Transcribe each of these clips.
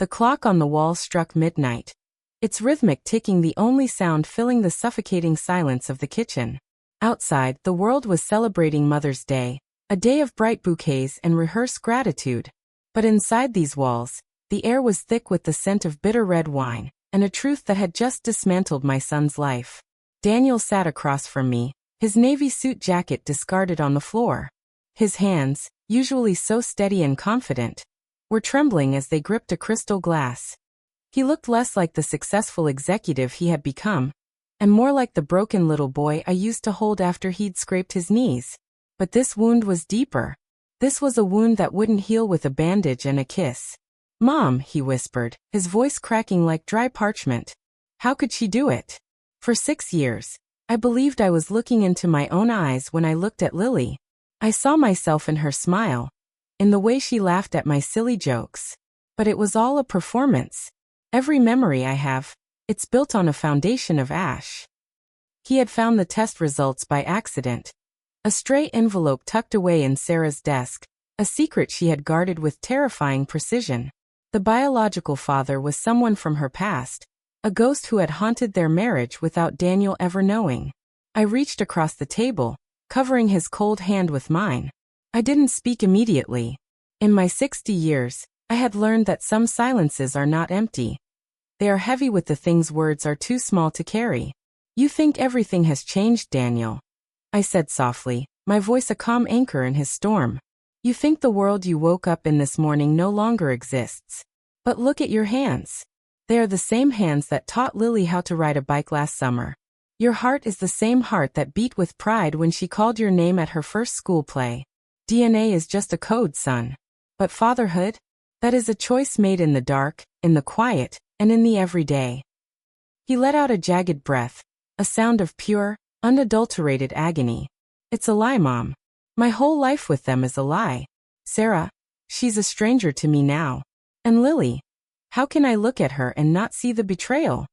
The clock on the wall struck midnight, its rhythmic ticking the only sound filling the suffocating silence of the kitchen. Outside, the world was celebrating Mother's Day, a day of bright bouquets and rehearsed gratitude. But inside these walls, the air was thick with the scent of bitter red wine, and a truth that had just dismantled my son's life. Daniel sat across from me, his navy suit jacket discarded on the floor. His hands, usually so steady and confident, were trembling as they gripped a crystal glass. He looked less like the successful executive he had become, and more like the broken little boy I used to hold after he'd scraped his knees. But this wound was deeper. This was a wound that wouldn't heal with a bandage and a kiss. "Mom," he whispered, his voice cracking like dry parchment. How could she do it? For 6 years, I believed I was looking into my own eyes when I looked at Lily. I saw myself in her smile, in the way she laughed at my silly jokes. But it was all a performance. Every memory I have, it's built on a foundation of ash. He had found the test results by accident. A stray envelope tucked away in Sarah's desk, a secret she had guarded with terrifying precision. The biological father was someone from her past, a ghost who had haunted their marriage without Daniel ever knowing. I reached across the table, covering his cold hand with mine. I didn't speak immediately. In my 60 years, I had learned that some silences are not empty. They are heavy with the things words are too small to carry. "You think everything has changed, Daniel," I said softly, my voice a calm anchor in his storm. "You think the world you woke up in this morning no longer exists. But look at your hands. They are the same hands that taught Lily how to ride a bike last summer. Your heart is the same heart that beat with pride when she called your name at her first school play. DNA is just a code, son. But fatherhood? That is a choice made in the dark, in the quiet, and in the everyday." He let out a jagged breath, a sound of pure, unadulterated agony. "It's a lie, Mom. My whole life with them is a lie. Sarah, she's a stranger to me now. And Lily, how can I look at her and not see the betrayal?"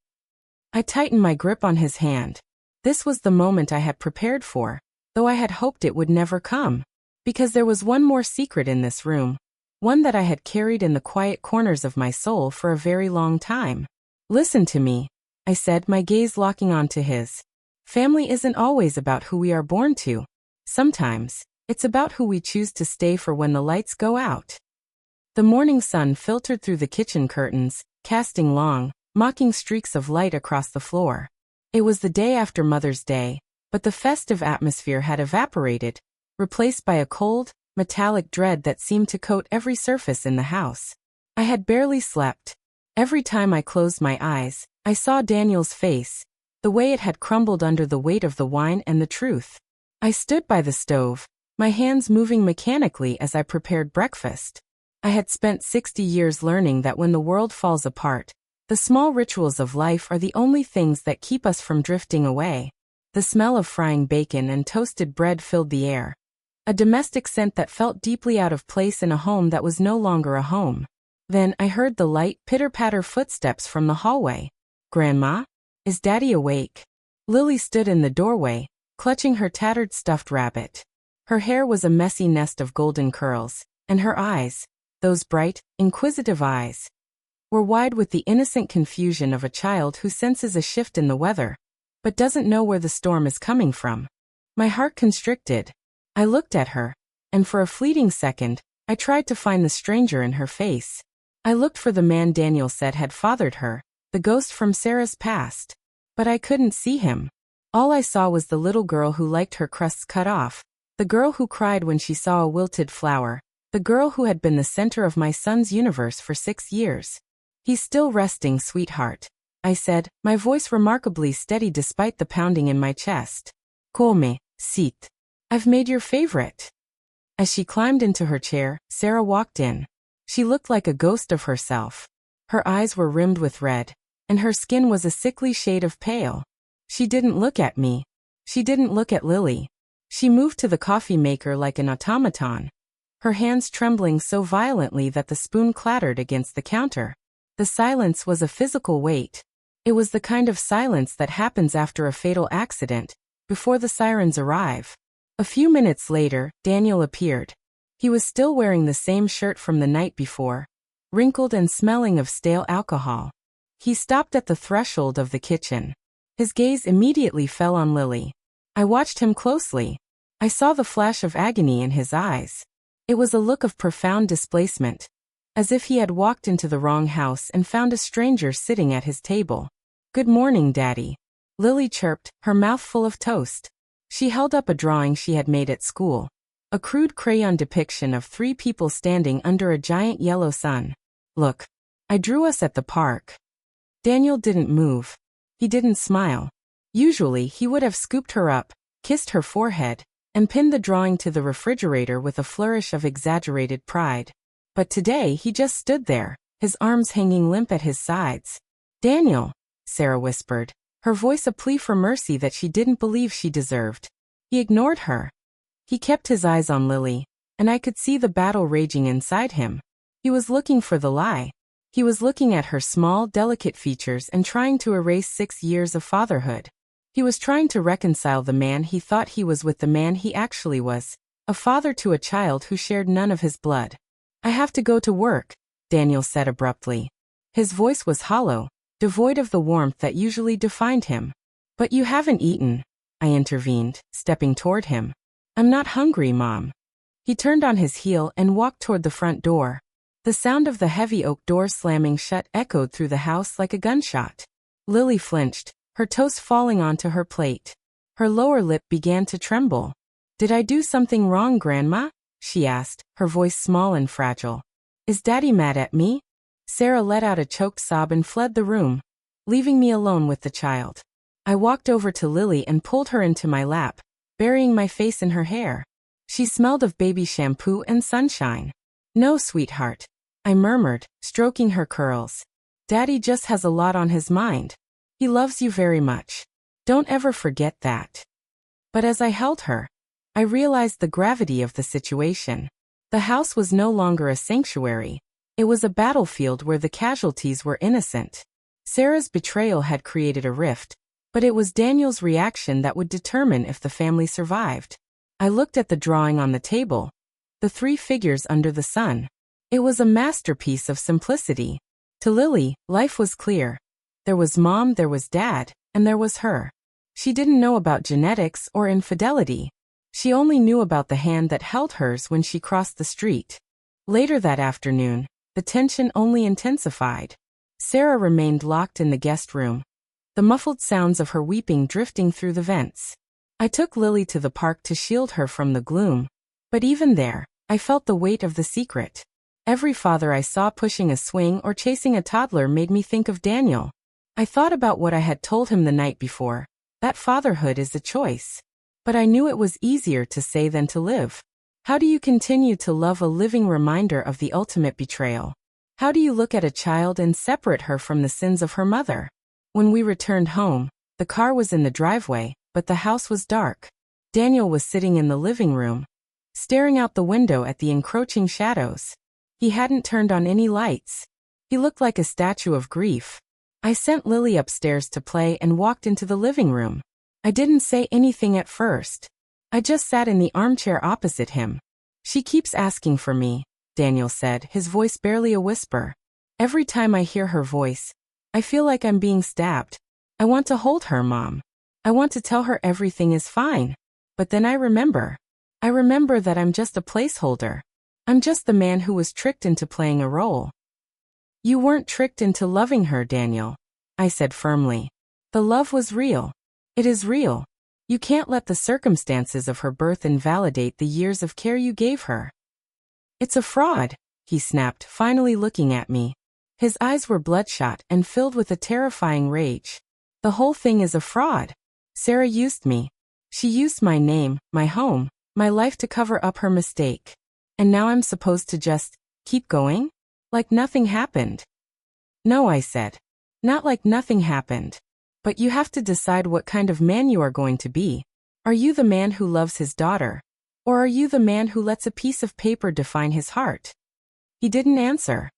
I tightened my grip on his hand. This was the moment I had prepared for, though I had hoped it would never come. Because there was one more secret in this room, one that I had carried in the quiet corners of my soul for a very long time. "Listen to me," I said, my gaze locking onto his. "Family isn't always about who we are born to. Sometimes, it's about who we choose to stay for when the lights go out." The morning sun filtered through the kitchen curtains, casting long, mocking streaks of light across the floor. It was the day after Mother's Day, but the festive atmosphere had evaporated, replaced by a cold, metallic dread that seemed to coat every surface in the house. I had barely slept. Every time I closed my eyes, I saw Daniel's face, the way it had crumbled under the weight of the wine and the truth. I stood by the stove, my hands moving mechanically as I prepared breakfast. I had spent 60 years learning that when the world falls apart, the small rituals of life are the only things that keep us from drifting away. The smell of frying bacon and toasted bread filled the air, a domestic scent that felt deeply out of place in a home that was no longer a home. Then I heard the light, pitter-patter footsteps from the hallway. "Grandma? Is Daddy awake?" Lily stood in the doorway, clutching her tattered stuffed rabbit. Her hair was a messy nest of golden curls, and her eyes, those bright, inquisitive eyes, were wide with the innocent confusion of a child who senses a shift in the weather, but doesn't know where the storm is coming from. My heart constricted. I looked at her, and for a fleeting second, I tried to find the stranger in her face. I looked for the man Daniel said had fathered her, the ghost from Sarah's past. But I couldn't see him. All I saw was the little girl who liked her crusts cut off, the girl who cried when she saw a wilted flower, the girl who had been the center of my son's universe for 6 years. "He's still resting, sweetheart," I said, my voice remarkably steady despite the pounding in my chest. "Come, sit. I've made your favorite." As she climbed into her chair, Sarah walked in. She looked like a ghost of herself. Her eyes were rimmed with red, and her skin was a sickly shade of pale. She didn't look at me. She didn't look at Lily. She moved to the coffee maker like an automaton, her hands trembling so violently that the spoon clattered against the counter. The silence was a physical weight. It was the kind of silence that happens after a fatal accident, before the sirens arrive. A few minutes later, Daniel appeared. He was still wearing the same shirt from the night before, wrinkled and smelling of stale alcohol. He stopped at the threshold of the kitchen. His gaze immediately fell on Lily. I watched him closely. I saw the flash of agony in his eyes. It was a look of profound displacement, as if he had walked into the wrong house and found a stranger sitting at his table. "Good morning, Daddy," Lily chirped, her mouth full of toast. She held up a drawing she had made at school. A crude crayon depiction of 3 people standing under a giant yellow sun. "Look, I drew us at the park." Daniel didn't move. He didn't smile. Usually he would have scooped her up, kissed her forehead, and pinned the drawing to the refrigerator with a flourish of exaggerated pride. But today he just stood there, his arms hanging limp at his sides. "Daniel," Sarah whispered, her voice a plea for mercy that she didn't believe she deserved. He ignored her. He kept his eyes on Lily, and I could see the battle raging inside him. He was looking for the lie. He was looking at her small, delicate features and trying to erase 6 years of fatherhood. He was trying to reconcile the man he thought he was with the man he actually was, a father to a child who shared none of his blood. "I have to go to work," Daniel said abruptly. His voice was hollow, devoid of the warmth that usually defined him. "But you haven't eaten," I intervened, stepping toward him. "I'm not hungry, Mom." He turned on his heel and walked toward the front door. The sound of the heavy oak door slamming shut echoed through the house like a gunshot. Lily flinched, her toast falling onto her plate. Her lower lip began to tremble. "Did I do something wrong, Grandma?" she asked, her voice small and fragile. "Is Daddy mad at me?" Sarah let out a choked sob and fled the room, leaving me alone with the child. I walked over to Lily and pulled her into my lap, burying my face in her hair. She smelled of baby shampoo and sunshine. "No, sweetheart," I murmured, stroking her curls. "Daddy just has a lot on his mind. He loves you very much. Don't ever forget that." But as I held her, I realized the gravity of the situation. The house was no longer a sanctuary. It was a battlefield where the casualties were innocent. Sarah's betrayal had created a rift, but it was Daniel's reaction that would determine if the family survived. I looked at the drawing on the table, the 3 figures under the sun. It was a masterpiece of simplicity. To Lily, life was clear. There was Mom, there was Dad, and there was her. She didn't know about genetics or infidelity. She only knew about the hand that held hers when she crossed the street. Later that afternoon, the tension only intensified. Sarah remained locked in the guest room, the muffled sounds of her weeping drifting through the vents. I took Lily to the park to shield her from the gloom, but even there, I felt the weight of the secret. Every father I saw pushing a swing or chasing a toddler made me think of Daniel. I thought about what I had told him the night before, that fatherhood is a choice. But I knew it was easier to say than to live. How do you continue to love a living reminder of the ultimate betrayal? How do you look at a child and separate her from the sins of her mother? When we returned home, the car was in the driveway, but the house was dark. Daniel was sitting in the living room, staring out the window at the encroaching shadows. He hadn't turned on any lights. He looked like a statue of grief. I sent Lily upstairs to play and walked into the living room. I didn't say anything at first. I just sat in the armchair opposite him. "She keeps asking for me," Daniel said, his voice barely a whisper. "Every time I hear her voice, I feel like I'm being stabbed. I want to hold her, Mom. I want to tell her everything is fine. But then I remember that I'm just a placeholder. I'm just the man who was tricked into playing a role." "You weren't tricked into loving her, Daniel," I said firmly. "The love was real. It is real. You can't let the circumstances of her birth invalidate the years of care you gave her." "It's a fraud," he snapped, finally looking at me. His eyes were bloodshot and filled with a terrifying rage. "The whole thing is a fraud. Sarah used me. She used my name, my home, my life to cover up her mistake. And now I'm supposed to just keep going? Like nothing happened." "No," I said. "Not like nothing happened. But you have to decide what kind of man you are going to be. Are you the man who loves his daughter? Or are you the man who lets a piece of paper define his heart?" He didn't answer.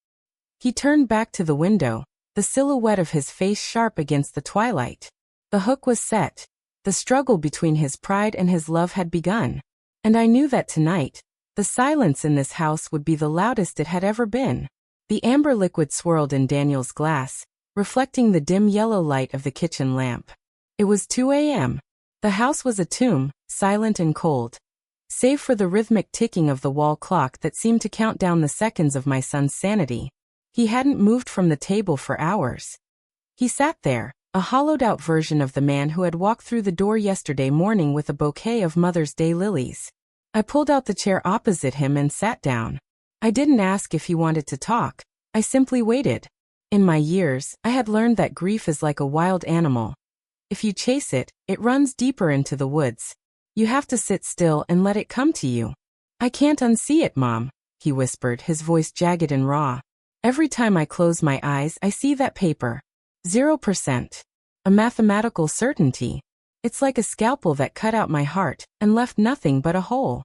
He turned back to the window, the silhouette of his face sharp against the twilight. The hook was set. The struggle between his pride and his love had begun. And I knew that tonight, the silence in this house would be the loudest it had ever been. The amber liquid swirled in Daniel's glass, reflecting the dim yellow light of the kitchen lamp. It was 2 a.m. The house was a tomb, silent and cold, save for the rhythmic ticking of the wall clock that seemed to count down the seconds of my son's sanity. He hadn't moved from the table for hours. He sat there, a hollowed-out version of the man who had walked through the door yesterday morning with a bouquet of Mother's Day lilies. I pulled out the chair opposite him and sat down. I didn't ask if he wanted to talk. I simply waited. In my years, I had learned that grief is like a wild animal. If you chase it, it runs deeper into the woods. You have to sit still and let it come to you. I can't unsee it, Mom, he whispered, his voice jagged and raw. Every time I close my eyes, I see that paper. 0%. A mathematical certainty. It's like a scalpel that cut out my heart and left nothing but a hole.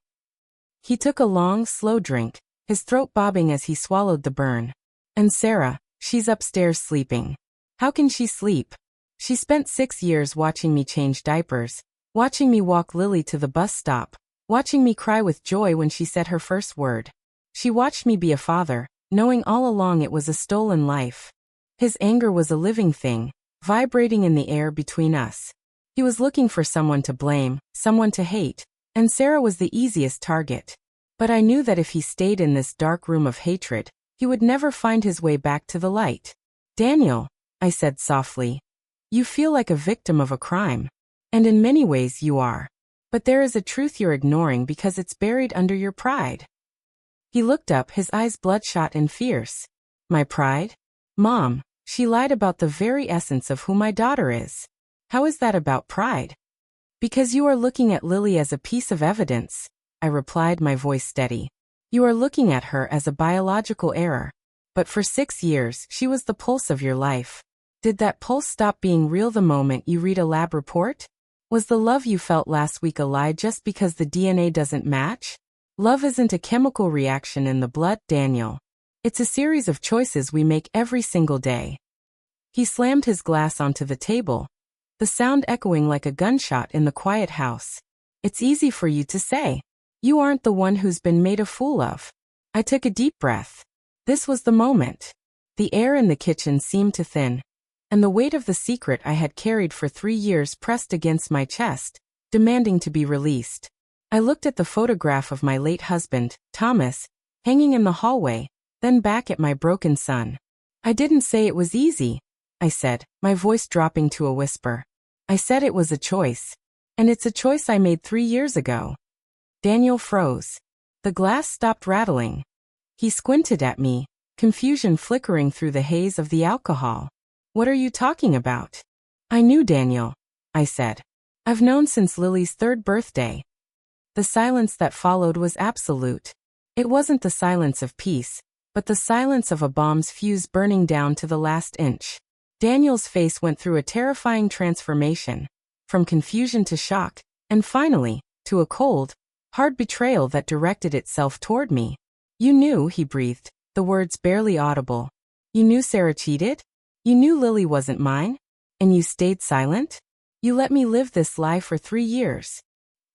He took a long, slow drink, his throat bobbing as he swallowed the burn. And Sarah, she's upstairs sleeping. How can she sleep? She spent 6 years watching me change diapers, watching me walk Lily to the bus stop, watching me cry with joy when she said her first word. She watched me be a father, knowing all along it was a stolen life. His anger was a living thing, vibrating in the air between us. He was looking for someone to blame, someone to hate, and Sarah was the easiest target. But I knew that if he stayed in this dark room of hatred, he would never find his way back to the light. Daniel, I said softly, you feel like a victim of a crime. And in many ways you are. But there is a truth you're ignoring because it's buried under your pride. He looked up, his eyes bloodshot and fierce. My pride? Mom, she lied about the very essence of who my daughter is. How is that about pride? Because you are looking at Lily as a piece of evidence, I replied, my voice steady. You are looking at her as a biological error. But for 6 years, she was the pulse of your life. Did that pulse stop being real the moment you read a lab report? Was the love you felt last week a lie just because the DNA doesn't match? Love isn't a chemical reaction in the blood, Daniel. It's a series of choices we make every single day. He slammed his glass onto the table, the sound echoing like a gunshot in the quiet house. It's easy for you to say. You aren't the one who's been made a fool of. I took a deep breath. This was the moment. The air in the kitchen seemed to thin, and the weight of the secret I had carried for 3 years pressed against my chest, demanding to be released. I looked at the photograph of my late husband, Thomas, hanging in the hallway, then back at my broken son. I didn't say it was easy, I said, my voice dropping to a whisper. I said it was a choice. And it's a choice I made 3 years ago. Daniel froze. The glass stopped rattling. He squinted at me, confusion flickering through the haze of the alcohol. What are you talking about? I knew, Daniel, I said. I've known since Lily's 3rd birthday. The silence that followed was absolute. It wasn't the silence of peace, but the silence of a bomb's fuse burning down to the last inch. Daniel's face went through a terrifying transformation, from confusion to shock, and finally, to a cold, hard betrayal that directed itself toward me. You knew, he breathed, the words barely audible. You knew Sarah cheated? You knew Lily wasn't mine? And you stayed silent? You let me live this lie for 3 years.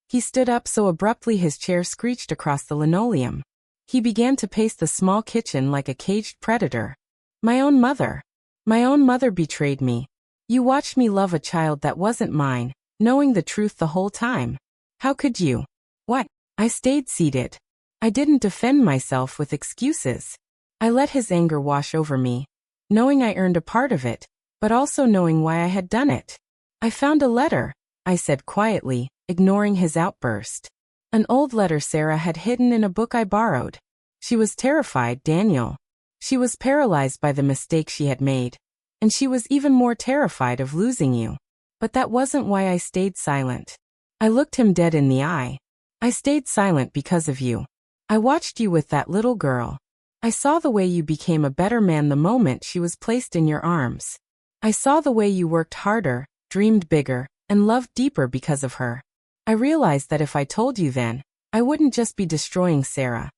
He stood up so abruptly his chair screeched across the linoleum. He began to pace the small kitchen like a caged predator. My own mother betrayed me. You watched me love a child that wasn't mine, knowing the truth the whole time. How could you? What? I stayed seated. I didn't defend myself with excuses. I let his anger wash over me, knowing I earned a part of it, but also knowing why I had done it. I found a letter, I said quietly, ignoring his outburst. An old letter Sarah had hidden in a book I borrowed. She was terrified, Daniel. She was paralyzed by the mistake she had made. And she was even more terrified of losing you. But that wasn't why I stayed silent. I looked him dead in the eye. I stayed silent because of you. I watched you with that little girl. I saw the way you became a better man the moment she was placed in your arms. I saw the way you worked harder, dreamed bigger, and loved deeper because of her. I realized that if I told you then, I wouldn't just be destroying Sarah.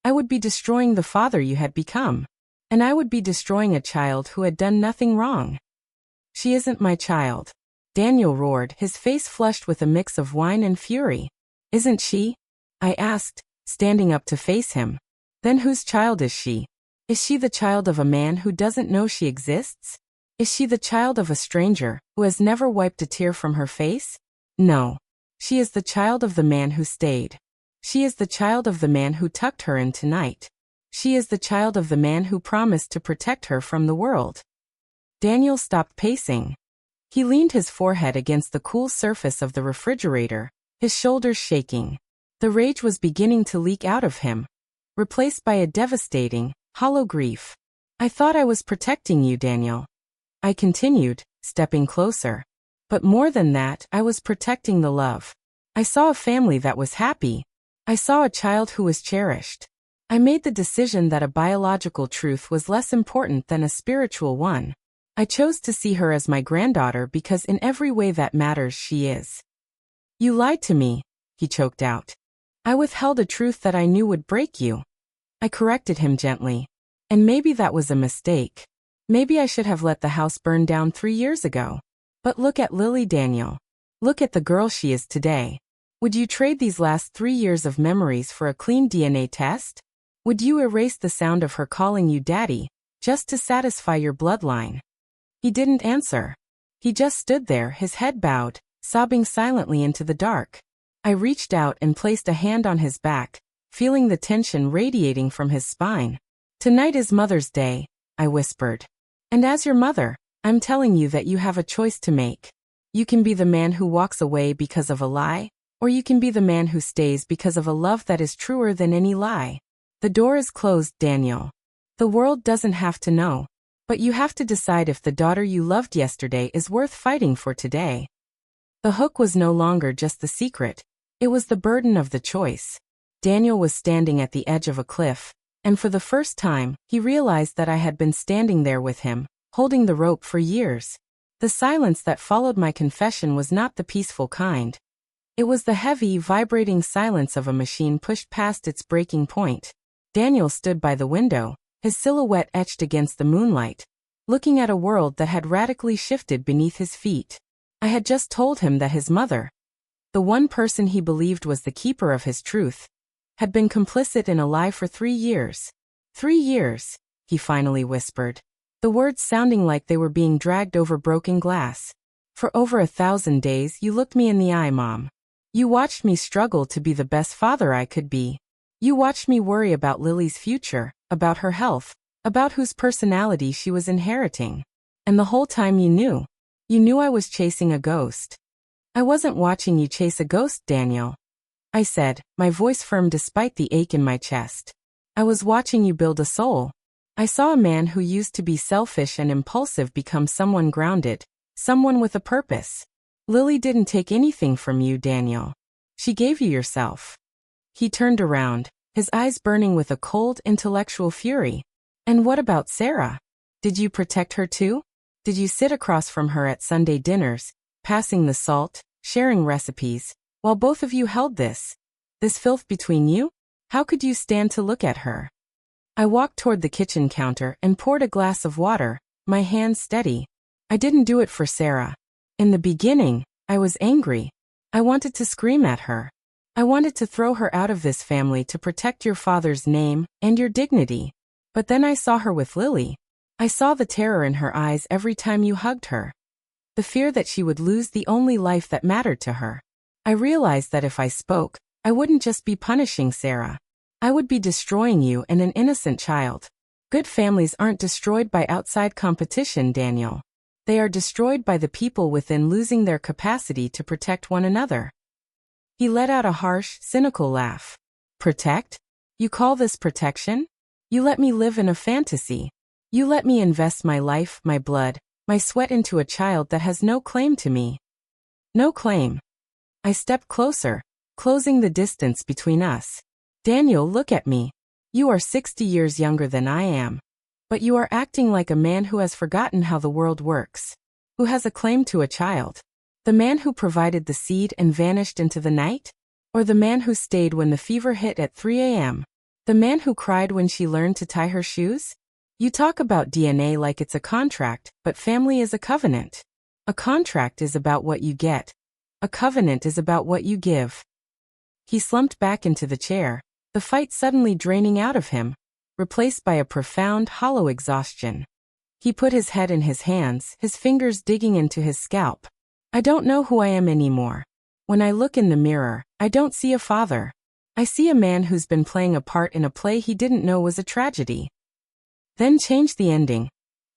I would be destroying the father you had become. And I would be destroying a child who had done nothing wrong. She isn't my child. Daniel roared, his face flushed with a mix of wine and fury. Isn't she? I asked, standing up to face him. Then whose child is she? Is she the child of a man who doesn't know she exists? Is she the child of a stranger who has never wiped a tear from her face? No. She is the child of the man who stayed. She is the child of the man who tucked her in tonight. She is the child of the man who promised to protect her from the world. Daniel stopped pacing. He leaned his forehead against the cool surface of the refrigerator, his shoulders shaking. The rage was beginning to leak out of him, replaced by a devastating, hollow grief. I thought I was protecting you, Daniel. I continued, stepping closer. But more than that, I was protecting the love. I saw a family that was happy. I saw a child who was cherished. I made the decision that a biological truth was less important than a spiritual one. I chose to see her as my granddaughter because in every way that matters she is. You lied to me, he choked out. I withheld a truth that I knew would break you. I corrected him gently. And maybe that was a mistake. Maybe I should have let the house burn down 3 years ago. But look at Lily, Daniel. Look at the girl she is today. Would you trade these last 3 years of memories for a clean DNA test? Would you erase the sound of her calling you daddy, just to satisfy your bloodline? He didn't answer. He just stood there, his head bowed, sobbing silently into the dark. I reached out and placed a hand on his back, feeling the tension radiating from his spine. Tonight is Mother's Day, I whispered. And as your mother, I'm telling you that you have a choice to make. You can be the man who walks away because of a lie, or you can be the man who stays because of a love that is truer than any lie. The door is closed, Daniel. The world doesn't have to know. But you have to decide if the daughter you loved yesterday is worth fighting for today. The hook was no longer just the secret. It was the burden of the choice. Daniel was standing at the edge of a cliff, and for the first time, he realized that I had been standing there with him, holding the rope for years. The silence that followed my confession was not the peaceful kind. It was the heavy, vibrating silence of a machine pushed past its breaking point. Daniel stood by the window, his silhouette etched against the moonlight, looking at a world that had radically shifted beneath his feet. I had just told him that his mother, the one person he believed was the keeper of his truth, had been complicit in a lie for 3 years. 3 years, he finally whispered, the words sounding like they were being dragged over broken glass. For over 1,000 days you looked me in the eye, Mom. You watched me struggle to be the best father I could be. You watched me worry about Lily's future, about her health, about whose personality she was inheriting. And the whole time you knew I was chasing a ghost. I wasn't watching you chase a ghost, Daniel. I said, my voice firm despite the ache in my chest. I was watching you build a soul. I saw a man who used to be selfish and impulsive become someone grounded, someone with a purpose. Lily didn't take anything from you, Daniel. She gave you yourself. He turned around, his eyes burning with a cold, intellectual fury. And what about Sarah? Did you protect her too? Did you sit across from her at Sunday dinners, passing the salt, sharing recipes, while both of you held this filth between you? How could you stand to look at her? I walked toward the kitchen counter and poured a glass of water, my hands steady. I didn't do it for Sarah. In the beginning, I was angry. I wanted to scream at her. I wanted to throw her out of this family to protect your father's name and your dignity. But then I saw her with Lily. I saw the terror in her eyes every time you hugged her. The fear that she would lose the only life that mattered to her. I realized that if I spoke, I wouldn't just be punishing Sarah. I would be destroying you and an innocent child. Good families aren't destroyed by outside competition, Daniel. They are destroyed by the people within losing their capacity to protect one another. He let out a harsh, cynical laugh. Protect? You call this protection? You let me live in a fantasy. You let me invest my life, my blood, my sweat into a child that has no claim to me. No claim. I stepped closer, closing the distance between us. Daniel, look at me. You are 60 years younger than I am. But you are acting like a man who has forgotten how the world works. Who has a claim to a child. The man who provided the seed and vanished into the night? Or the man who stayed when the fever hit at 3 a.m.? The man who cried when she learned to tie her shoes? You talk about DNA like it's a contract, but family is a covenant. A contract is about what you get. A covenant is about what you give. He slumped back into the chair, the fight suddenly draining out of him, replaced by a profound, hollow exhaustion. He put his head in his hands, his fingers digging into his scalp. I don't know who I am anymore. When I look in the mirror, I don't see a father. I see a man who's been playing a part in a play he didn't know was a tragedy. Then change the ending,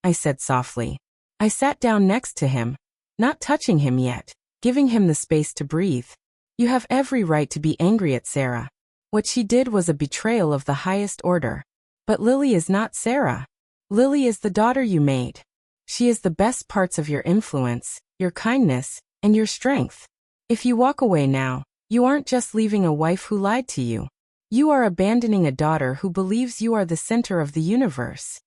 I said softly. I sat down next to him, not touching him yet, giving him the space to breathe. You have every right to be angry at Sarah. What she did was a betrayal of the highest order. But Lily is not Sarah. Lily is the daughter you made. She is the best parts of your influence, your kindness, and your strength. If you walk away now, you aren't just leaving a wife who lied to you. You are abandoning a daughter who believes you are the center of the universe.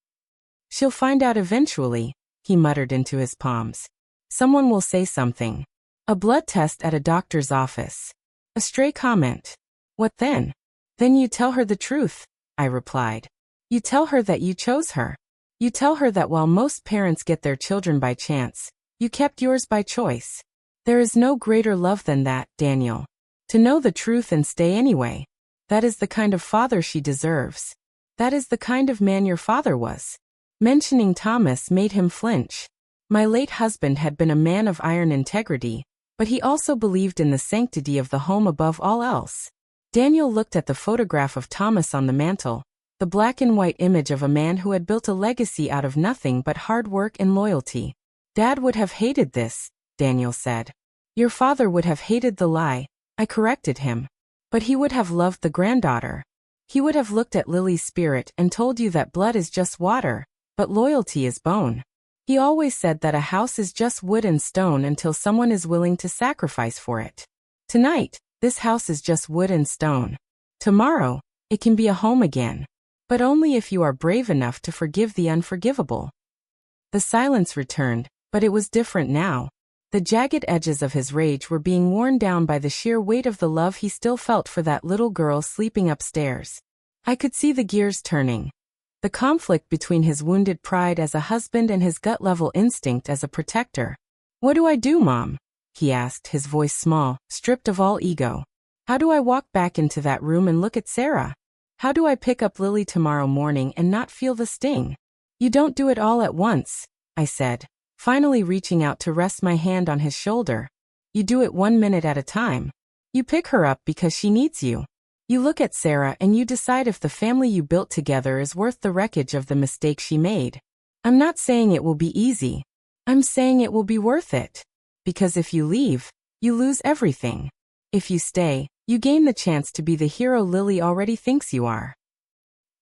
She'll find out eventually, he muttered into his palms. Someone will say something. A blood test at a doctor's office. A stray comment. What then? Then you tell her the truth, I replied. You tell her that you chose her. You tell her that while most parents get their children by chance, you kept yours by choice. There is no greater love than that, Daniel. To know the truth and stay anyway. That is the kind of father she deserves. That is the kind of man your father was. Mentioning Thomas made him flinch. My late husband had been a man of iron integrity, but he also believed in the sanctity of the home above all else. Daniel looked at the photograph of Thomas on the mantel, the black and white image of a man who had built a legacy out of nothing but hard work and loyalty. Dad would have hated this, Daniel said. Your father would have hated the lie, I corrected him. But he would have loved the granddaughter. He would have looked at Lily's spirit and told you that blood is just water, but loyalty is bone. He always said that a house is just wood and stone until someone is willing to sacrifice for it. Tonight, this house is just wood and stone. Tomorrow, it can be a home again. But only if you are brave enough to forgive the unforgivable. The silence returned, but it was different now. The jagged edges of his rage were being worn down by the sheer weight of the love he still felt for that little girl sleeping upstairs. I could see the gears turning. The conflict between his wounded pride as a husband and his gut-level instinct as a protector. What do I do, Mom? He asked, his voice small, stripped of all ego. How do I walk back into that room and look at Sarah? How do I pick up Lily tomorrow morning and not feel the sting? You don't do it all at once, I said, finally reaching out to rest my hand on his shoulder. You do it 1 minute at a time. You pick her up because she needs you. You look at Sarah and you decide if the family you built together is worth the wreckage of the mistake she made. I'm not saying it will be easy. I'm saying it will be worth it. Because if you leave, you lose everything. If you stay, you gain the chance to be the hero Lily already thinks you are.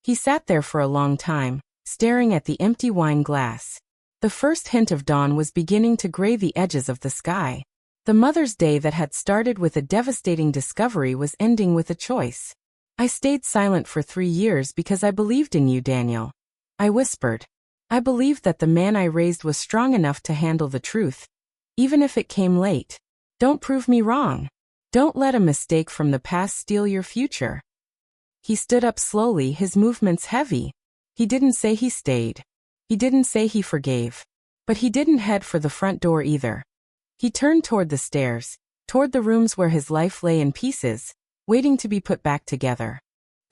He sat there for a long time, staring at the empty wine glass. The first hint of dawn was beginning to gray the edges of the sky. The Mother's Day that had started with a devastating discovery was ending with a choice. I stayed silent for 3 years because I believed in you, Daniel. I whispered. I believed that the man I raised was strong enough to handle the truth, even if it came late. Don't prove me wrong. Don't let a mistake from the past steal your future. He stood up slowly, his movements heavy. He didn't say he stayed. He didn't say he forgave. But he didn't head for the front door either. He turned toward the stairs, toward the rooms where his life lay in pieces, waiting to be put back together.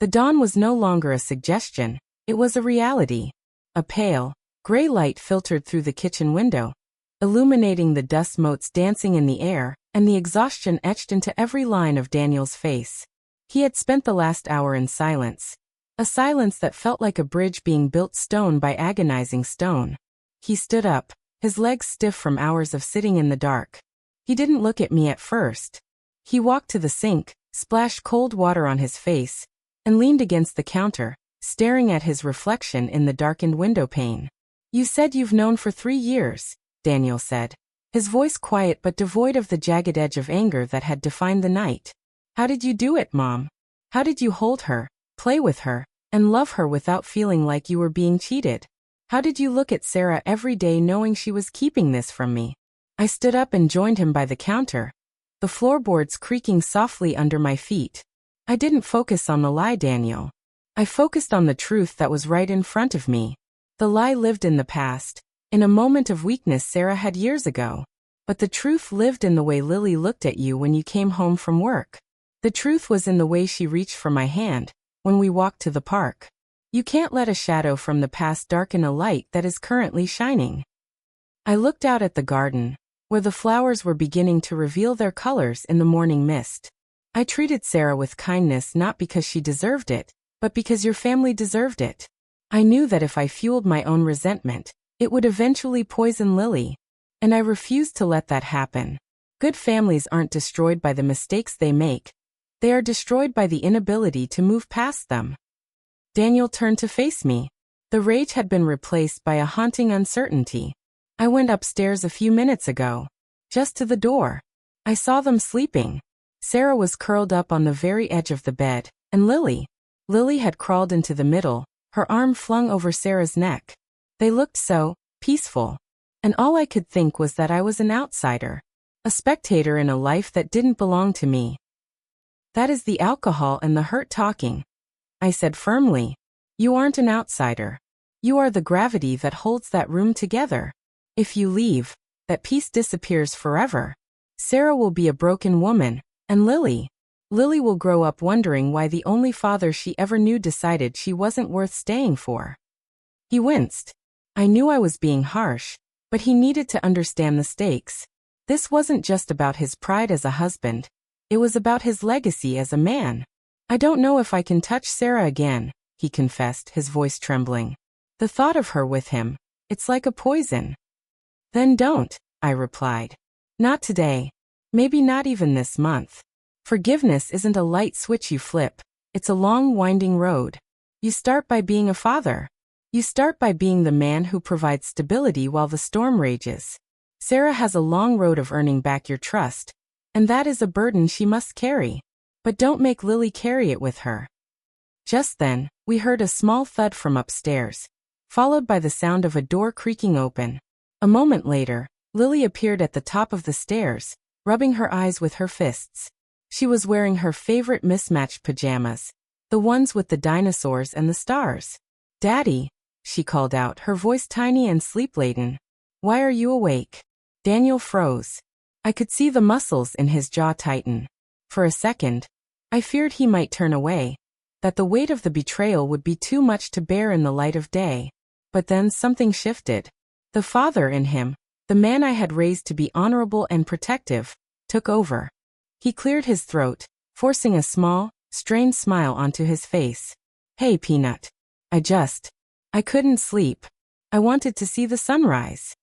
The dawn was no longer a suggestion, it was a reality. A pale, gray light filtered through the kitchen window, illuminating the dust motes dancing in the air, and the exhaustion etched into every line of Daniel's face. He had spent the last hour in silence. A silence that felt like a bridge being built stone by agonizing stone. He stood up, his legs stiff from hours of sitting in the dark. He didn't look at me at first. He walked to the sink, splashed cold water on his face, and leaned against the counter, staring at his reflection in the darkened window pane. You said you've known for 3 years, Daniel said, his voice quiet but devoid of the jagged edge of anger that had defined the night. How did you do it, Mom? How did you hold her, play with her, and love her without feeling like you were being cheated? How did you look at Sarah every day knowing she was keeping this from me? I stood up and joined him by the counter, the floorboards creaking softly under my feet. I didn't focus on the lie, Daniel. I focused on the truth that was right in front of me. The lie lived in the past, in a moment of weakness Sarah had years ago. But the truth lived in the way Lily looked at you when you came home from work. The truth was in the way she reached for my hand when we walked to the park. You can't let a shadow from the past darken a light that is currently shining. I looked out at the garden, where the flowers were beginning to reveal their colors in the morning mist. I treated Sarah with kindness not because she deserved it, but because your family deserved it. I knew that if I fueled my own resentment, it would eventually poison Lily, and I refused to let that happen. Good families aren't destroyed by the mistakes they make. They are destroyed by the inability to move past them. Daniel turned to face me. The rage had been replaced by a haunting uncertainty. I went upstairs a few minutes ago. Just to the door. I saw them sleeping. Sarah was curled up on the very edge of the bed, and Lily had crawled into the middle, her arm flung over Sarah's neck. They looked so peaceful. And all I could think was that I was an outsider. A spectator in a life that didn't belong to me. That is the alcohol and the hurt talking, I said firmly. You aren't an outsider. You are the gravity that holds that room together. If you leave, that peace disappears forever. Sarah will be a broken woman, and Lily will grow up wondering why the only father she ever knew decided she wasn't worth staying for. He winced. I knew I was being harsh, but he needed to understand the stakes. This wasn't just about his pride as a husband. It was about his legacy as a man. I don't know if I can touch Sarah again, he confessed, his voice trembling. The thought of her with him, it's like a poison. Then don't, I replied. Not today. Maybe not even this month. Forgiveness isn't a light switch you flip. It's a long, winding road. You start by being a father. You start by being the man who provides stability while the storm rages. Sarah has a long road of earning back your trust, and that is a burden she must carry. But don't make Lily carry it with her. Just then, we heard a small thud from upstairs, followed by the sound of a door creaking open. A moment later, Lily appeared at the top of the stairs, rubbing her eyes with her fists. She was wearing her favorite mismatched pajamas, the ones with the dinosaurs and the stars. Daddy, she called out, her voice tiny and sleep-laden. Why are you awake? Daniel froze. I could see the muscles in his jaw tighten. For a second, I feared he might turn away, that the weight of the betrayal would be too much to bear in the light of day. But then something shifted. The father in him, the man I had raised to be honorable and protective, took over. He cleared his throat, forcing a small, strained smile onto his face. Hey, Peanut. I couldn't sleep. I wanted to see the sunrise.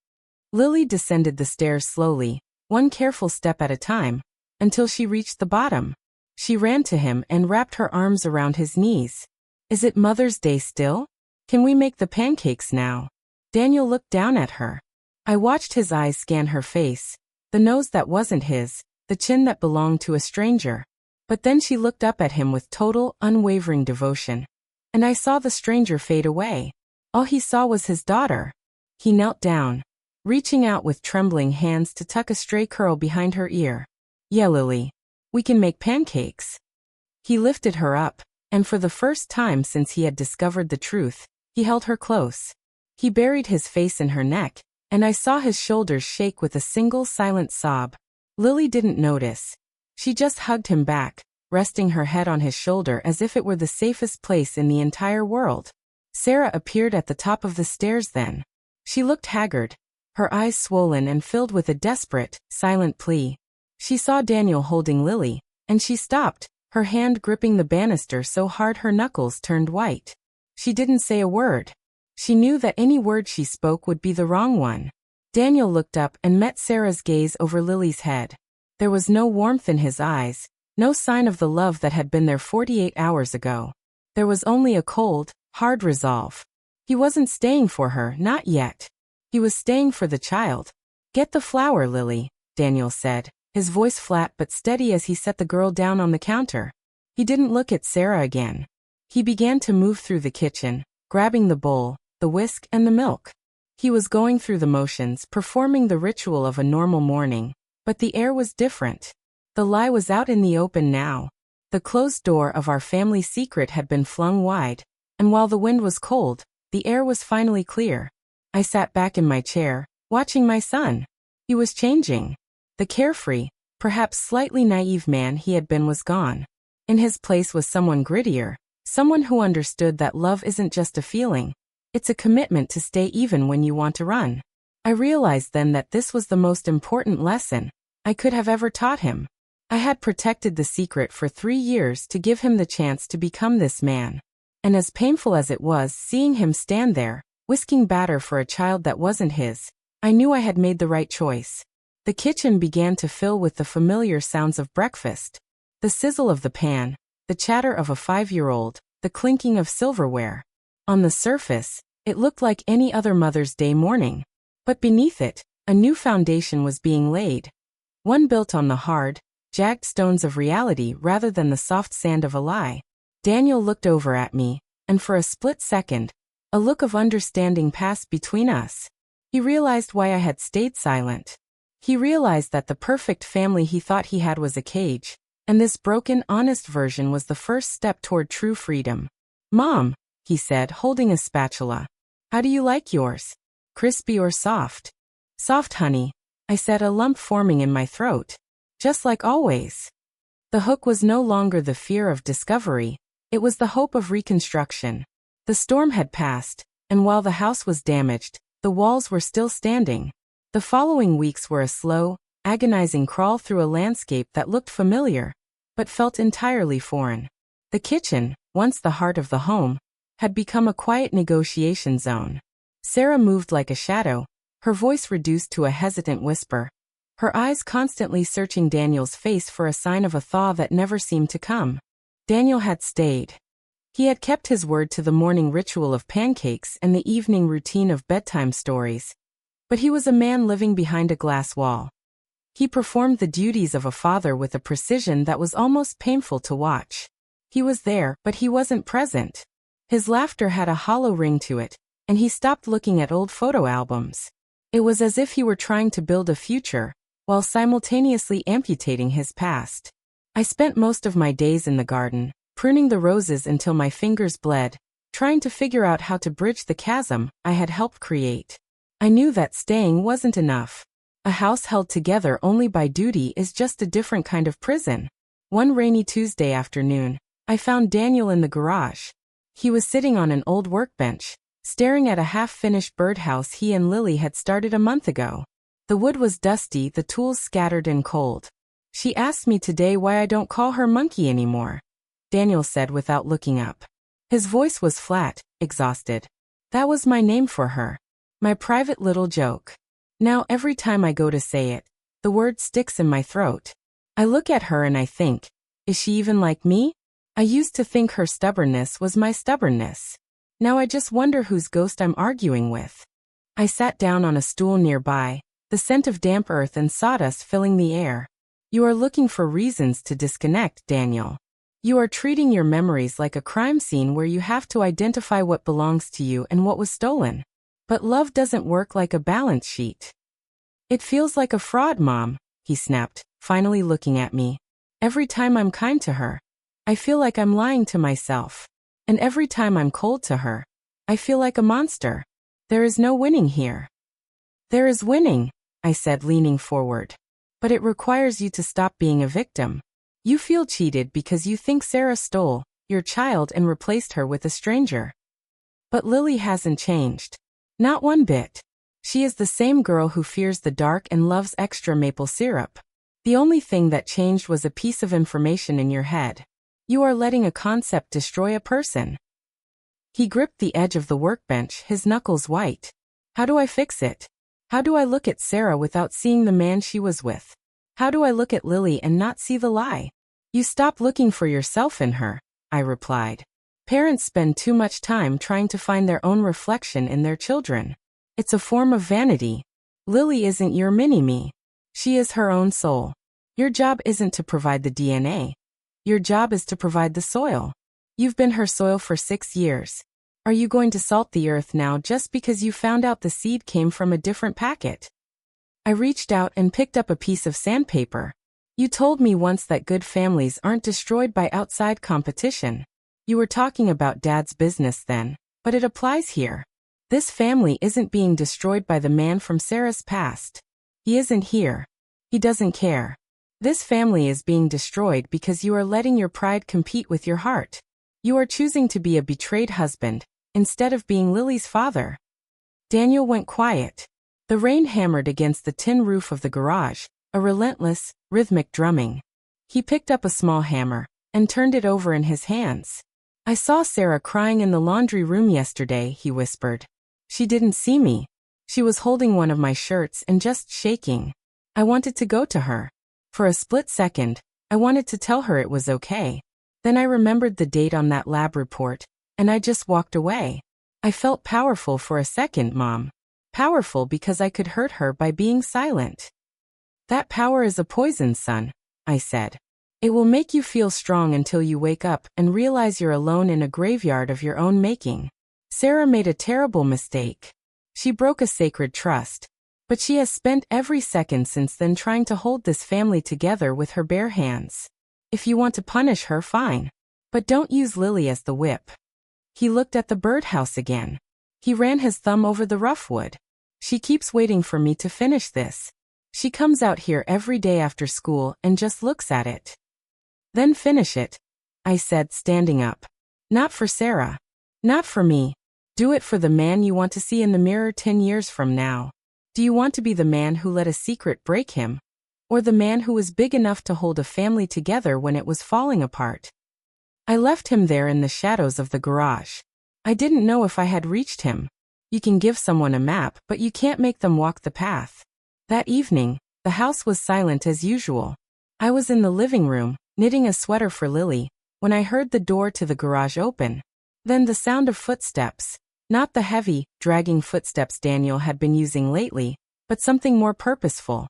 Lily descended the stairs slowly, one careful step at a time, until she reached the bottom. She ran to him and wrapped her arms around his knees. Is it Mother's Day still? Can we make the pancakes now? Daniel looked down at her. I watched his eyes scan her face, the nose that wasn't his, the chin that belonged to a stranger. But then she looked up at him with total, unwavering devotion. And I saw the stranger fade away. All he saw was his daughter. He knelt down, reaching out with trembling hands to tuck a stray curl behind her ear. Yeah, Lily. We can make pancakes. He lifted her up, and for the first time since he had discovered the truth, he held her close. He buried his face in her neck, and I saw his shoulders shake with a single silent sob. Lily didn't notice. She just hugged him back, resting her head on his shoulder as if it were the safest place in the entire world. Sarah appeared at the top of the stairs then. She looked haggard, her eyes swollen and filled with a desperate, silent plea. She saw Daniel holding Lily, and she stopped, her hand gripping the banister so hard her knuckles turned white. She didn't say a word. She knew that any word she spoke would be the wrong one. Daniel looked up and met Sarah's gaze over Lily's head. There was no warmth in his eyes, no sign of the love that had been there 48 hours ago. There was only a cold, hard resolve. He wasn't staying for her, not yet. He was staying for the child. Get the flour, Lily, Daniel said, his voice flat but steady as he set the girl down on the counter. He didn't look at Sarah again. He began to move through the kitchen, grabbing the bowl, the whisk, and the milk. He was going through the motions, performing the ritual of a normal morning, but the air was different. The lie was out in the open now. The closed door of our family secret had been flung wide, and while the wind was cold, the air was finally clear. I sat back in my chair, watching my son. He was changing. The carefree, perhaps slightly naive man he had been was gone. In his place was someone grittier, Someone who understood that love isn't just a feeling. It's a commitment to stay even when you want to run. I realized then that this was the most important lesson I could have ever taught him. I had protected the secret for 3 years to give him the chance to become this man. And as painful as it was seeing him stand there, whisking batter for a child that wasn't his, I knew I had made the right choice. The kitchen began to fill with the familiar sounds of breakfast. The sizzle of the pan, the chatter of a 5-year-old, the clinking of silverware. On the surface, it looked like any other Mother's Day morning. But beneath it, a new foundation was being laid. One built on the hard, jagged stones of reality rather than the soft sand of a lie. Daniel looked over at me, and for a split second, a look of understanding passed between us. He realized why I had stayed silent. He realized that the perfect family he thought he had was a cage, and this broken, honest version was the first step toward true freedom. "Mom," he said, holding a spatula. "How do you like yours? Crispy or soft?" "Soft, honey," I said, a lump forming in my throat. "Just like always." The hook was no longer the fear of discovery, it was the hope of reconstruction. The storm had passed, and while the house was damaged, the walls were still standing. The following weeks were a slow, agonizing crawl through a landscape that looked familiar, but felt entirely foreign. The kitchen, once the heart of the home, had become a quiet negotiation zone. Sarah moved like a shadow, her voice reduced to a hesitant whisper, her eyes constantly searching Daniel's face for a sign of a thaw that never seemed to come. Daniel had stayed. He had kept his word to the morning ritual of pancakes and the evening routine of bedtime stories. But he was a man living behind a glass wall. He performed the duties of a father with a precision that was almost painful to watch. He was there, but he wasn't present. His laughter had a hollow ring to it, and he stopped looking at old photo albums. It was as if he were trying to build a future, while simultaneously amputating his past. I spent most of my days in the garden, pruning the roses until my fingers bled, trying to figure out how to bridge the chasm I had helped create. I knew that staying wasn't enough. A house held together only by duty is just a different kind of prison. One rainy Tuesday afternoon, I found Daniel in the garage. He was sitting on an old workbench, staring at a half-finished birdhouse he and Lily had started a month ago. The wood was dusty, the tools scattered and cold. "She asked me today why I don't call her Monkey anymore," Daniel said without looking up. His voice was flat, exhausted. "That was my name for her. My private little joke. Now every time I go to say it, the word sticks in my throat. I look at her and I think, is she even like me? I used to think her stubbornness was my stubbornness. Now I just wonder whose ghost I'm arguing with." I sat down on a stool nearby, the scent of damp earth and sawdust filling the air. "You are looking for reasons to disconnect, Daniel. You are treating your memories like a crime scene where you have to identify what belongs to you and what was stolen. But love doesn't work like a balance sheet." "It feels like a fraud, Mom," he snapped, finally looking at me. "Every time I'm kind to her, I feel like I'm lying to myself. And every time I'm cold to her, I feel like a monster. There is no winning here." "There is winning," I said, leaning forward. "But it requires you to stop being a victim. You feel cheated because you think Sarah stole your child and replaced her with a stranger. But Lily hasn't changed. Not one bit. She is the same girl who fears the dark and loves extra maple syrup. The only thing that changed was a piece of information in your head. You are letting a concept destroy a person." He gripped the edge of the workbench, his knuckles white. "How do I fix it? How do I look at Sarah without seeing the man she was with? How do I look at Lily and not see the lie?" "You stop looking for yourself in her," I replied. "Parents spend too much time trying to find their own reflection in their children. It's a form of vanity. Lily isn't your mini-me. She is her own soul. Your job isn't to provide the DNA. Your job is to provide the soil. You've been her soil for 6 years. Are you going to salt the earth now just because you found out the seed came from a different packet?" I reached out and picked up a piece of sandpaper. "You told me once that good families aren't destroyed by outside competition. You were talking about Dad's business then, but it applies here. This family isn't being destroyed by the man from Sarah's past. He isn't here. He doesn't care. This family is being destroyed because you are letting your pride compete with your heart. You are choosing to be a betrayed husband, instead of being Lily's father. Daniel went quiet. The rain hammered against the tin roof of the garage, a relentless, rhythmic drumming. He picked up a small hammer and turned it over in his hands. I saw Sarah crying in the laundry room yesterday, he whispered. She didn't see me. She was holding one of my shirts and just shaking. I wanted to go to her. For a split second, I wanted to tell her it was okay. Then I remembered the date on that lab report, and I just walked away. I felt powerful for a second, Mom. Powerful because I could hurt her by being silent. That power is a poison, son, I said. It will make you feel strong until you wake up and realize you're alone in a graveyard of your own making. Sarah made a terrible mistake. She broke a sacred trust. But she has spent every second since then trying to hold this family together with her bare hands. If you want to punish her, fine. But don't use Lily as the whip. He looked at the birdhouse again. He ran his thumb over the rough wood. She keeps waiting for me to finish this. She comes out here every day after school and just looks at it. Then finish it, I said, standing up. Not for Sarah. Not for me. Do it for the man you want to see in the mirror 10 years from now. Do you want to be the man who let a secret break him? Or the man who was big enough to hold a family together when it was falling apart? I left him there in the shadows of the garage. I didn't know if I had reached him. You can give someone a map, but you can't make them walk the path. That evening, the house was silent as usual. I was in the living room, knitting a sweater for Lily, when I heard the door to the garage open. Then the sound of footsteps. Not the heavy, dragging footsteps Daniel had been using lately, but something more purposeful.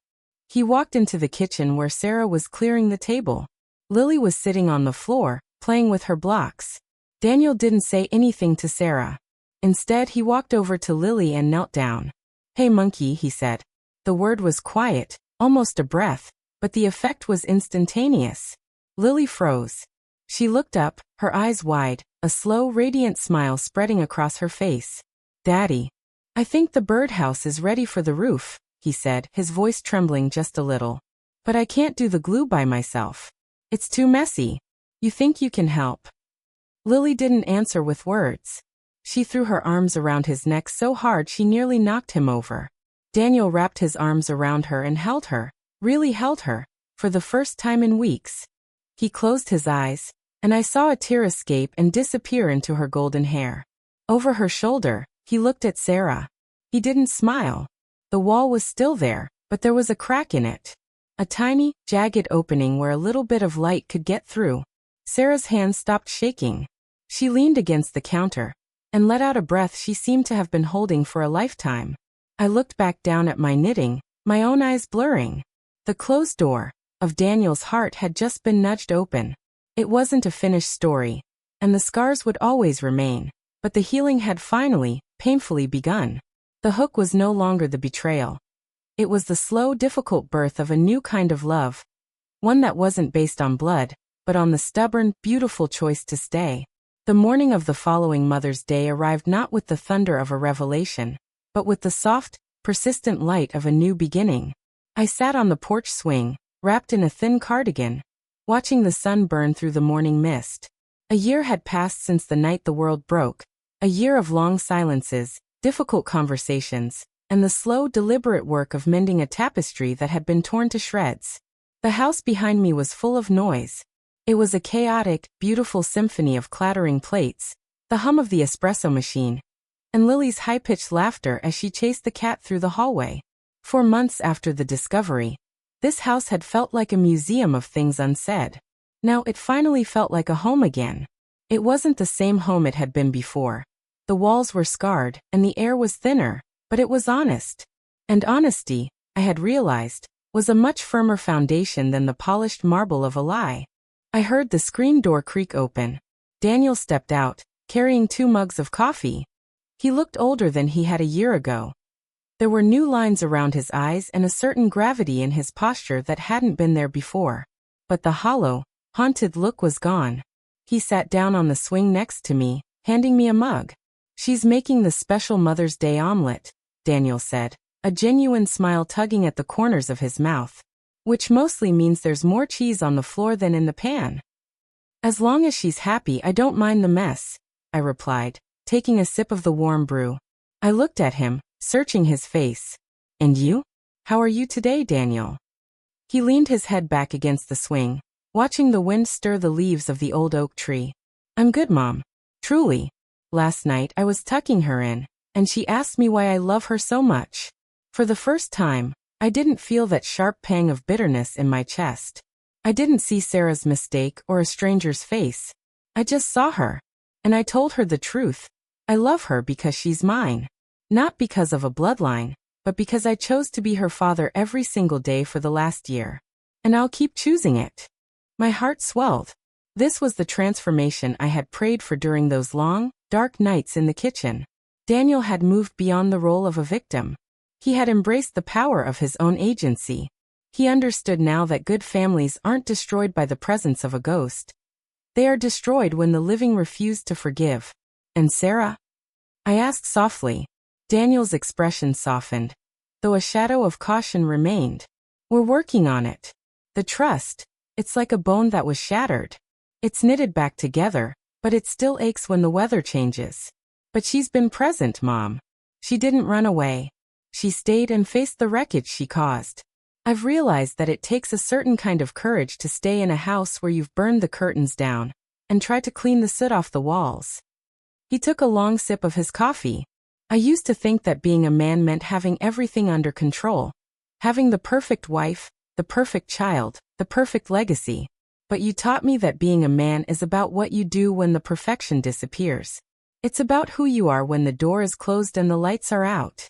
He walked into the kitchen where Sarah was clearing the table. Lily was sitting on the floor, playing with her blocks. Daniel didn't say anything to Sarah. Instead, he walked over to Lily and knelt down. "Hey, monkey," he said. The word was quiet, almost a breath, but the effect was instantaneous. Lily froze. She looked up, her eyes wide, a slow, radiant smile spreading across her face. "Daddy, I think the birdhouse is ready for the roof," he said, his voice trembling just a little. "But I can't do the glue by myself. It's too messy. You think you can help?" Lily didn't answer with words. She threw her arms around his neck so hard she nearly knocked him over. Daniel wrapped his arms around her and held her, really held her, for the first time in weeks. He closed his eyes, and I saw a tear escape and disappear into her golden hair. Over her shoulder, he looked at Sarah. He didn't smile. The wall was still there, but there was a crack in it. A tiny, jagged opening where a little bit of light could get through. Sarah's hands stopped shaking. She leaned against the counter and let out a breath she seemed to have been holding for a lifetime. I looked back down at my knitting, my own eyes blurring. The closed door of Daniel's heart had just been nudged open. It wasn't a finished story, and the scars would always remain, but the healing had finally, painfully begun. The hook was no longer the betrayal. It was the slow, difficult birth of a new kind of love, one that wasn't based on blood, but on the stubborn, beautiful choice to stay. The morning of the following Mother's Day arrived not with the thunder of a revelation, but with the soft, persistent light of a new beginning. I sat on the porch swing, wrapped in a thin cardigan, watching the sun burn through the morning mist. A year had passed since the night the world broke, a year of long silences, difficult conversations, and the slow, deliberate work of mending a tapestry that had been torn to shreds. The house behind me was full of noise. It was a chaotic, beautiful symphony of clattering plates, the hum of the espresso machine, and Lily's high-pitched laughter as she chased the cat through the hallway. 4 months after the discovery, this house had felt like a museum of things unsaid. Now it finally felt like a home again. It wasn't the same home it had been before. The walls were scarred, and the air was thinner, but it was honest. And honesty, I had realized, was a much firmer foundation than the polished marble of a lie. I heard the screen door creak open. Daniel stepped out, carrying 2 mugs of coffee. He looked older than he had a year ago. There were new lines around his eyes and a certain gravity in his posture that hadn't been there before. But the hollow, haunted look was gone. He sat down on the swing next to me, handing me a mug. "She's making the special Mother's Day omelet," Daniel said, a genuine smile tugging at the corners of his mouth. "Which mostly means there's more cheese on the floor than in the pan." As long as she's happy, I don't mind the mess, I replied, taking a sip of the warm brew. I looked at him, searching his face. And you? How are you today, Daniel? He leaned his head back against the swing, watching the wind stir the leaves of the old oak tree. I'm good, Mom. Truly. Last night I was tucking her in, and she asked me why I love her so much. For the first time, I didn't feel that sharp pang of bitterness in my chest. I didn't see Sarah's mistake or a stranger's face. I just saw her. And I told her the truth. I love her because she's mine. Not because of a bloodline, but because I chose to be her father every single day for the last year. And I'll keep choosing it. My heart swelled. This was the transformation I had prayed for during those long, dark nights in the kitchen. Daniel had moved beyond the role of a victim. He had embraced the power of his own agency. He understood now that good families aren't destroyed by the presence of a ghost. They are destroyed when the living refuse to forgive. And Sarah? I asked softly. Daniel's expression softened, though a shadow of caution remained. We're working on it. The trust, it's like a bone that was shattered. It's knitted back together, but it still aches when the weather changes. But she's been present, Mom. She didn't run away. She stayed and faced the wreckage she caused. I've realized that it takes a certain kind of courage to stay in a house where you've burned the curtains down and try to clean the soot off the walls. He took a long sip of his coffee. I used to think that being a man meant having everything under control, having the perfect wife, the perfect child, the perfect legacy. But you taught me that being a man is about what you do when the perfection disappears. It's about who you are when the door is closed and the lights are out.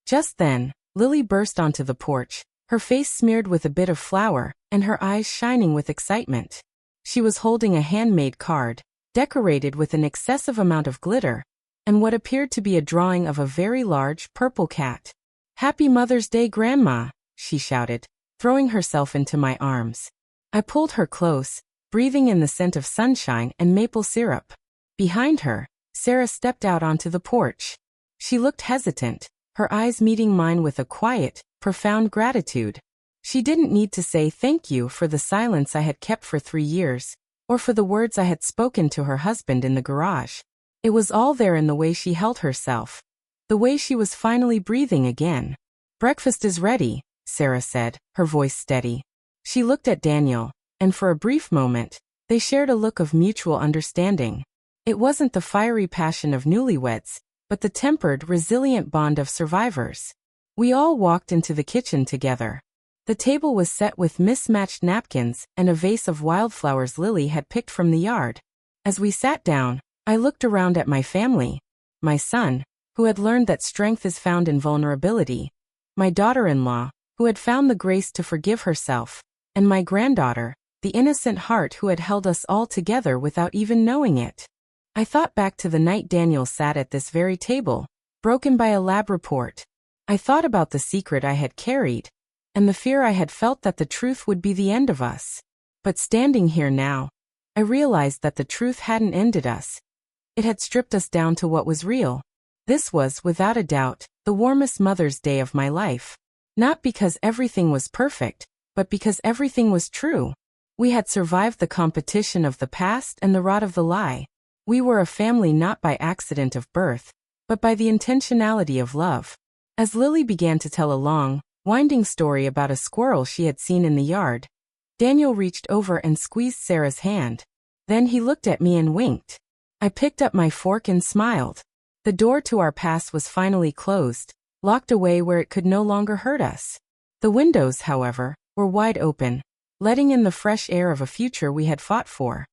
Just then, Lily burst onto the porch, her face smeared with a bit of flour, and her eyes shining with excitement. She was holding a handmade card, decorated with an excessive amount of glitter, and what appeared to be a drawing of a very large, purple cat. "Happy Mother's Day, Grandma," she shouted, throwing herself into my arms. I pulled her close, breathing in the scent of sunshine and maple syrup. Behind her, Sarah stepped out onto the porch. She looked hesitant, her eyes meeting mine with a quiet, profound gratitude. She didn't need to say thank you for the silence I had kept for 3 years, or for the words I had spoken to her husband in the garage. It was all there in the way she held herself, the way she was finally breathing again. "Breakfast is ready," Sarah said, her voice steady. She looked at Daniel, and for a brief moment, they shared a look of mutual understanding. It wasn't the fiery passion of newlyweds, but the tempered, resilient bond of survivors. We all walked into the kitchen together. The table was set with mismatched napkins and a vase of wildflowers Lily had picked from the yard. As we sat down, I looked around at my family. My son, who had learned that strength is found in vulnerability. My daughter-in-law, who had found the grace to forgive herself. And my granddaughter, the innocent heart who had held us all together without even knowing it. I thought back to the night Daniel sat at this very table, broken by a lab report. I thought about the secret I had carried, and the fear I had felt that the truth would be the end of us. But standing here now, I realized that the truth hadn't ended us. It had stripped us down to what was real. This was, without a doubt, the warmest Mother's Day of my life. Not because everything was perfect, but because everything was true. We had survived the competition of the past and the rot of the lie. We were a family not by accident of birth, but by the intentionality of love. As Lily began to tell a long, winding story about a squirrel she had seen in the yard, Daniel reached over and squeezed Sarah's hand. Then he looked at me and winked. I picked up my fork and smiled. The door to our past was finally closed, locked away where it could no longer hurt us. The windows, however, were wide open, letting in the fresh air of a future we had fought for.